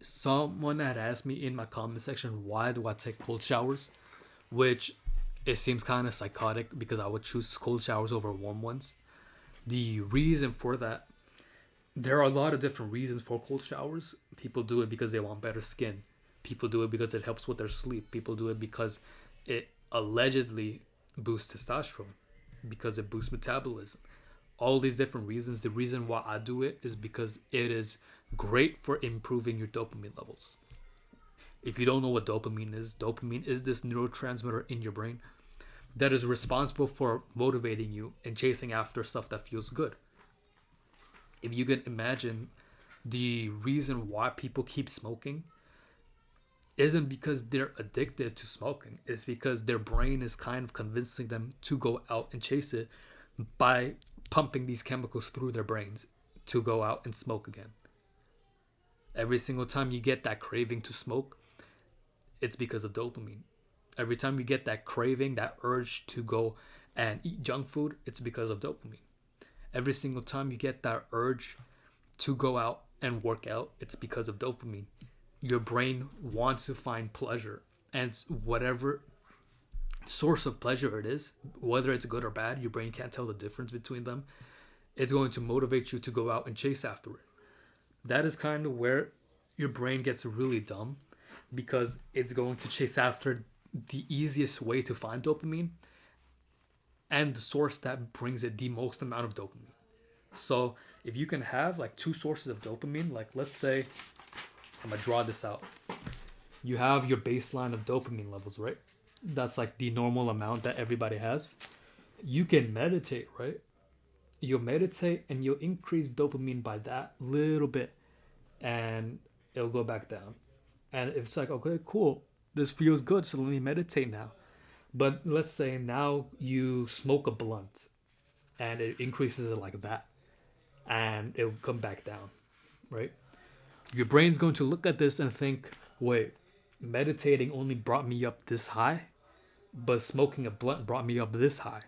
Someone had asked me in my comment section, why do I take cold showers? Which it seems kind of psychotic because I would choose cold showers over warm ones. The reason for that, there are a lot of different reasons for cold showers. People do it because they want better skin. People do it because it helps with their sleep. People do it because it allegedly boosts testosterone, because it boosts metabolism. All these different reasons. The reason why I do it is because it is great for improving your dopamine levels. If you don't know what dopamine is this neurotransmitter in your brain that is responsible for motivating you and chasing after stuff that feels good. If you can imagine, the reason why people keep smoking isn't because they're addicted to smoking. It's because their brain is kind of convincing them to go out and chase it by pumping these chemicals through their brains to go out and smoke again. Every single time you get that craving to smoke, it's because of dopamine. Every time you get that craving, that urge to go and eat junk food, it's because of dopamine. Every single time you get that urge to go out and work out, it's because of dopamine. Your brain wants to find pleasure, and whatever source of pleasure it is, whether it's good or bad, your brain can't tell the difference between them. It's going to motivate you to go out and chase after it. That is kind of where your brain gets really dumb, because it's going to chase after the easiest way to find dopamine and the source that brings it the most amount of dopamine. So if you can have like two sources of dopamine, like let's say, I'm gonna draw this out. You have your baseline of dopamine levels, right? That's like the normal amount that everybody has. You can meditate, right? You'll meditate and you'll increase dopamine by that little bit, and it'll go back down. And it's like, okay, cool, this feels good, so let me meditate now. But let's say now you smoke a blunt and it increases it like that, and it'll come back down, right? Your brain's going to look at this and think, wait, meditating only brought me up this high, but smoking a blunt brought me up this high.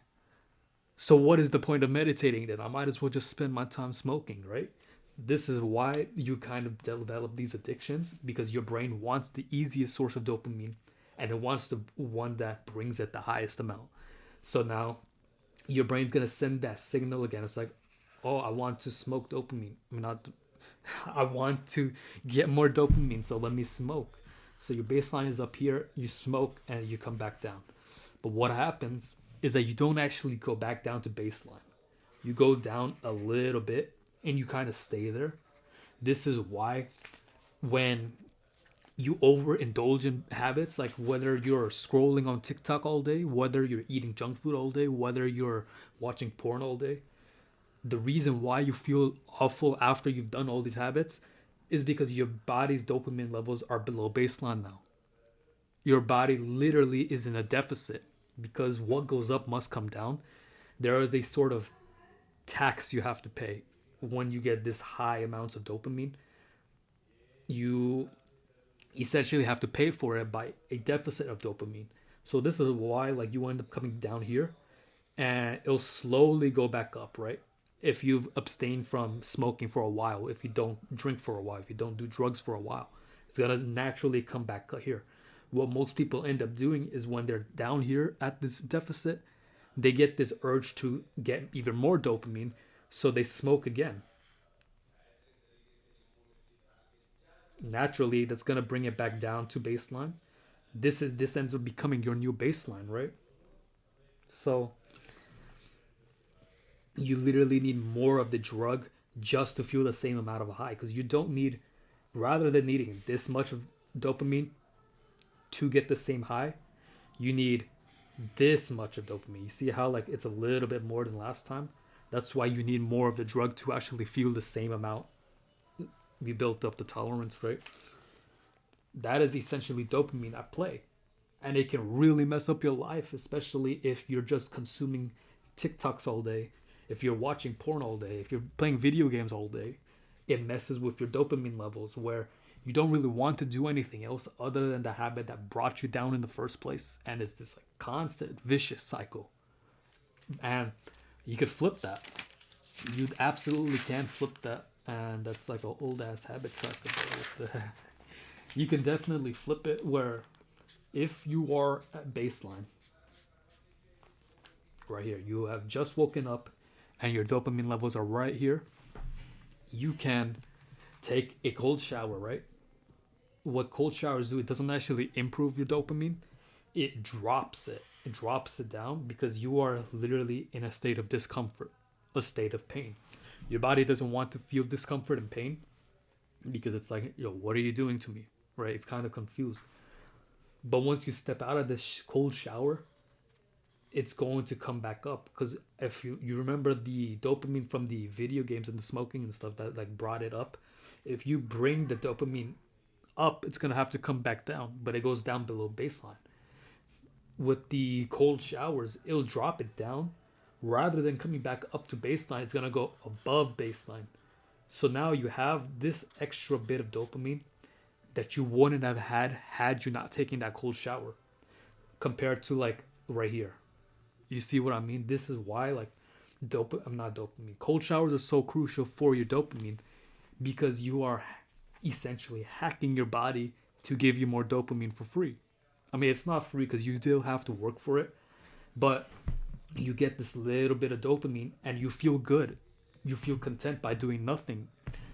So what is the point of meditating then? I might as well just spend my time smoking, right? This is why you kind of develop these addictions, because your brain wants the easiest source of dopamine and it wants the one that brings it the highest amount. So now your brain's gonna send that signal again. It's like, oh, I want to smoke dopamine. I mean, not, I want to get more dopamine, so let me smoke. So your baseline is up here, you smoke, and you come back down. But what happens is that you don't actually go back down to baseline. You go down a little bit and you kind of stay there. This is why when you overindulge in habits, like whether you're scrolling on TikTok all day, whether you're eating junk food all day, whether you're watching porn all day, the reason why you feel awful after you've done all these habits is because your body's dopamine levels are below baseline now. Your body literally is in a deficit, because what goes up must come down. There is a sort of tax you have to pay when you get this high amounts of dopamine. You essentially have to pay for it by a deficit of dopamine. So this is why like you end up coming down here and it'll slowly go back up, right? If you've abstained from smoking for a while, if you don't drink for a while, if you don't do drugs for a while, it's gonna naturally come back here. What most people end up doing is when they're down here at this deficit, they get this urge to get even more dopamine, so they smoke again. Naturally, that's gonna bring it back down to baseline. This ends up becoming your new baseline, right? So you literally need more of the drug just to feel the same amount of a high, because you don't need, rather than needing this much of dopamine to get the same high, you need this much of dopamine. You see how like it's a little bit more than last time? That's why you need more of the drug to actually feel the same amount. You built up the tolerance, right? That is essentially dopamine at play. And it can really mess up your life, especially if you're just consuming TikToks all day, if you're watching porn all day, if you're playing video games all day. It messes with your dopamine levels, where you don't really want to do anything else other than the habit that brought you down in the first place. And it's this like constant vicious cycle. And you could flip that. You absolutely can flip that. And that's like an old ass habit tracker. You can definitely flip it where if you are at baseline, right here, you have just woken up and your dopamine levels are right here, you can take a cold shower, right? What cold showers do, it doesn't actually improve your dopamine, it drops it. It drops it down because you are literally in a state of discomfort, a state of pain. Your body doesn't want to feel discomfort and pain because it's like, yo, what are you doing to me? Right? It's kind of confused. But once you step out of this cold shower, it's going to come back up because if you remember the dopamine from the video games and the smoking and stuff that like brought it up, if you bring the dopamine up, it's gonna have to come back down, but it goes down below baseline. With the cold showers, it'll drop it down rather than coming back up to baseline. It's gonna go above baseline. So now you have this extra bit of dopamine that you wouldn't have had you not taking that cold shower compared to like right here. You see what I mean? This is why like I'm not dopamine. Cold showers are so crucial for your dopamine because you are essentially hacking your body to give you more dopamine for free. I mean, it's not free because you still have to work for it, but you get this little bit of dopamine and you feel good. You feel content by doing nothing.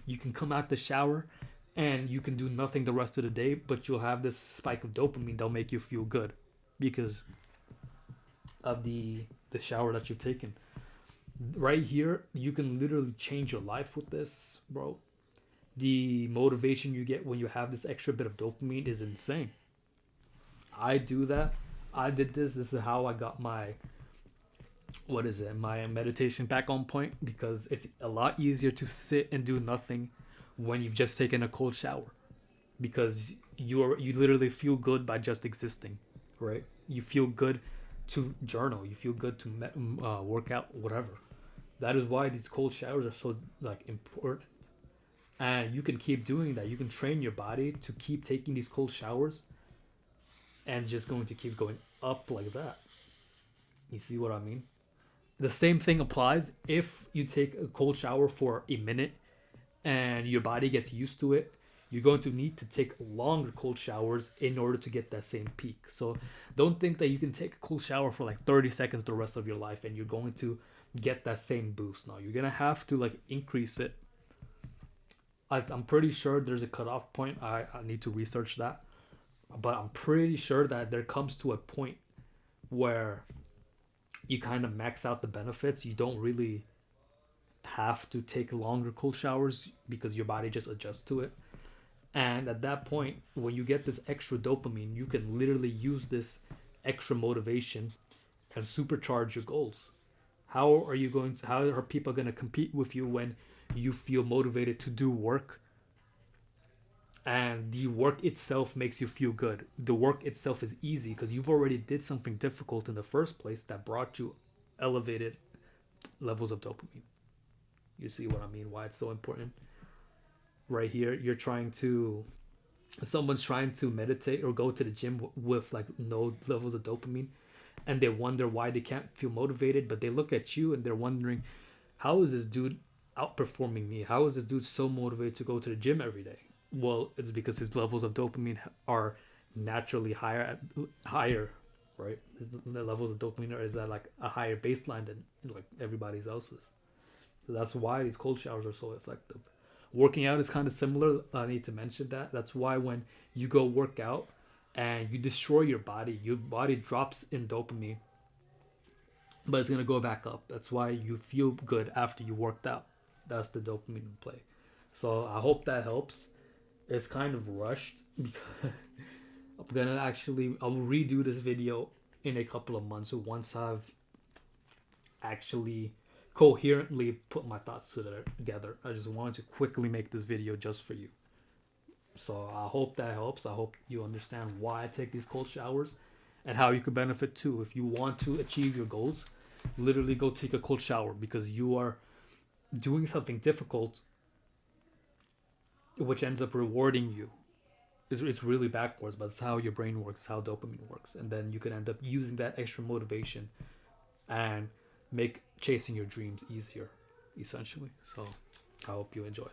You can come out the shower and you can do nothing the rest of the day, but you'll have this spike of dopamine that'll make you feel good because of the shower that you've taken. Right here, you can literally change your life with this, bro. The motivation you get when you have this extra bit of dopamine is insane. I do that. I did this. This is how I got my my meditation back on point because it's a lot easier to sit and do nothing when you've just taken a cold shower because you literally feel good by just existing, right? You feel good to journal. You feel good to work out, whatever. That is why these cold showers are so like important. And you can keep doing that. You can train your body to keep taking these cold showers and it's just going to keep going up like that. You see what I mean? The same thing applies if you take a cold shower for a minute and your body gets used to it. You're going to need to take longer cold showers in order to get that same peak. So don't think that you can take a cold shower for like 30 seconds the rest of your life and you're going to get that same boost. No, you're going to have to like increase it. I'm pretty sure there's a cutoff point. I need to research that. But I'm pretty sure that there comes to a point where you kind of max out the benefits. You don't really have to take longer cold showers because your body just adjusts to it. And at that point, when you get this extra dopamine, you can literally use this extra motivation and supercharge your goals. How are people going to compete with you when you feel motivated to do work and the work itself makes you feel good? The work itself is easy because you've already did something difficult in the first place that brought you elevated levels of dopamine. You see what I mean? Why it's so important? Right here, someone's trying to meditate or go to the gym with like no levels of dopamine and they wonder why they can't feel motivated, but they look at you and they're wondering, how is this dude outperforming me? How is this dude so motivated to go to the gym every day? Well, it's because his levels of dopamine are naturally higher, right? The levels of dopamine is at like a higher baseline than like everybody else's. So that's why these cold showers are so effective. Working out is kind of similar. I need to mention that. That's why when you go work out and you destroy your body drops in dopamine, but it's going to go back up. That's why you feel good after you worked out. That's the dopamine in play. So I hope that helps. It's kind of rushed because I'll redo this video in a couple of months once I've actually coherently put my thoughts together. I just wanted to quickly make this video just for you. So I hope that helps. I hope you understand why I take these cold showers and how you could benefit too. If you want to achieve your goals, literally go take a cold shower because you are doing something difficult which ends up rewarding you. It's really backwards, but it's how your brain works, how dopamine works. And then you can end up using that extra motivation and make chasing your dreams easier, essentially. So I hope you enjoy.